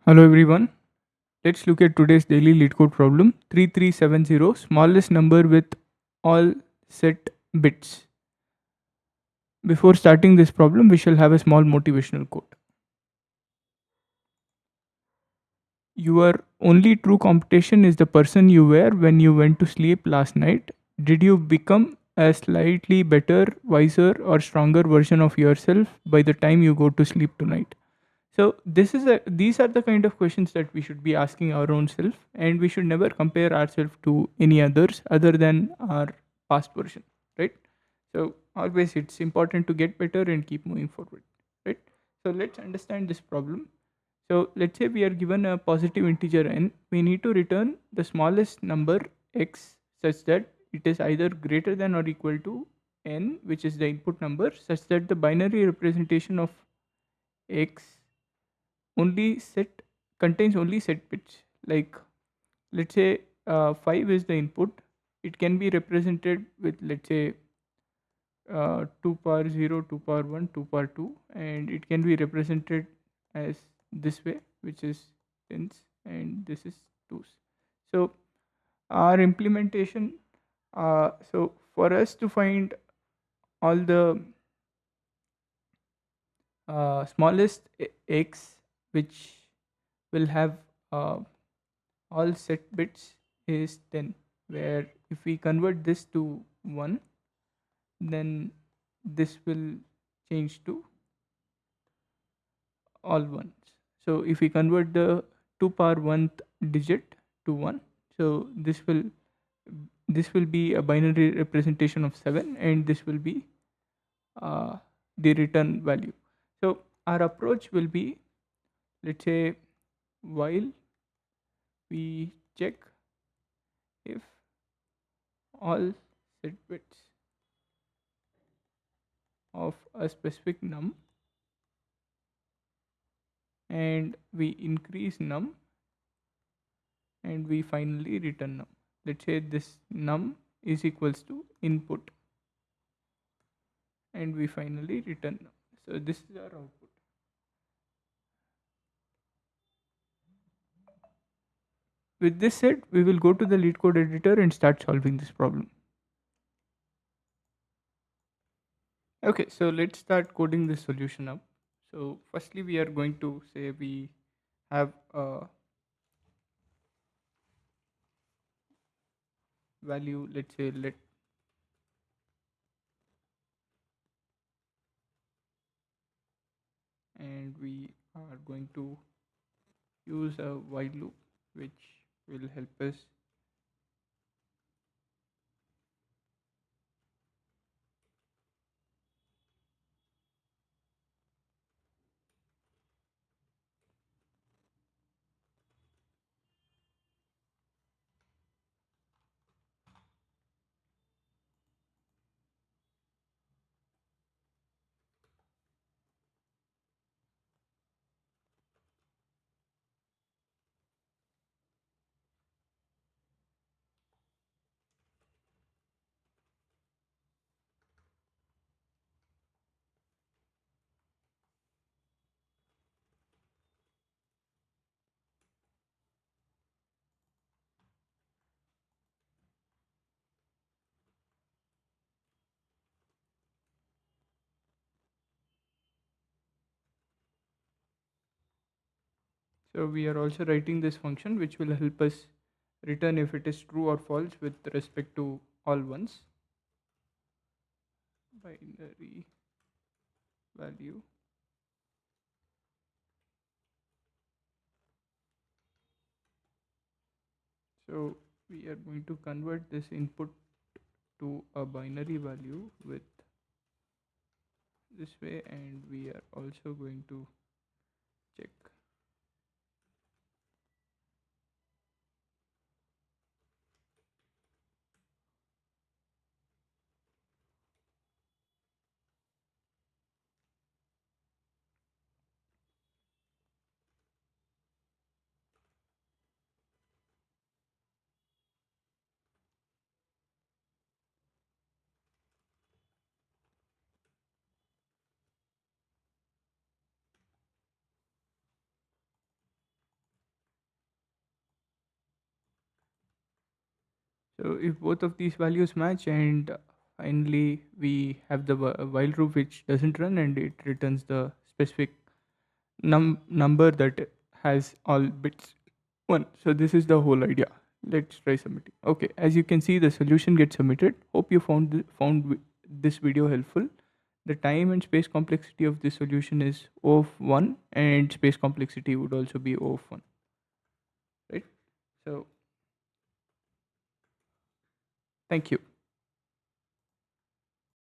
Hello everyone. Let's look at today's daily Leetcode problem 3370, smallest number with all set bits. Before starting this problem, we shall have a small motivational quote. Your only true competition is the person you were when you went to sleep last night. Did you become a slightly better, wiser, or stronger version of yourself by the time you go to sleep tonight? So these are the kind of questions that we should be asking our own self, and we should never compare ourselves to any others other than our past version, right? So always it's important to get better and keep moving forward, right? So let's understand this problem. So let's say we are given a positive integer n. We need to return the smallest number x such that it is either greater than or equal to n, which is the input number, such that the binary representation of x only set contains only set bits. Like let's say 5 is the input. It can be represented with, let's say, 2 power 0, 2 power 1, 2 power 2, and it can be represented as this way, which is tens, and this is twos. So our implementation, so for us to find all the smallest x which will have uh, all set bits is 10, where if we convert this to 1, then this will change to all ones. So if we convert the 2 power 1th digit to 1, so this will be a binary representation of 7, and this will be uh, the return value. So our approach will be, let's say, while we check if all set bits of a specific num, and we increase num, and we finally return num. Let's say this num is equals to input, and we finally return num. So this is our output. With this said, we will go to the Leetcode editor and start solving this problem. Okay, so let's start coding this solution up. So firstly, we are going to say we have a value, let's say let, and we are going to use a while loop which will help us. So we are also writing this function which will help us return if it is true or false with respect to all ones. Binary value. So we are going to convert this input to a binary value with this way, and we are also going to check. So if both of these values match, and finally we have the while loop which doesn't run and it returns the specific number that has all bits 1. So this is the whole idea. Let's try submitting. Okay, as you can see, the solution gets submitted. Hope you found this video helpful. The time and space complexity of this solution is O of 1, and space complexity would also be O of 1, right? So thank you.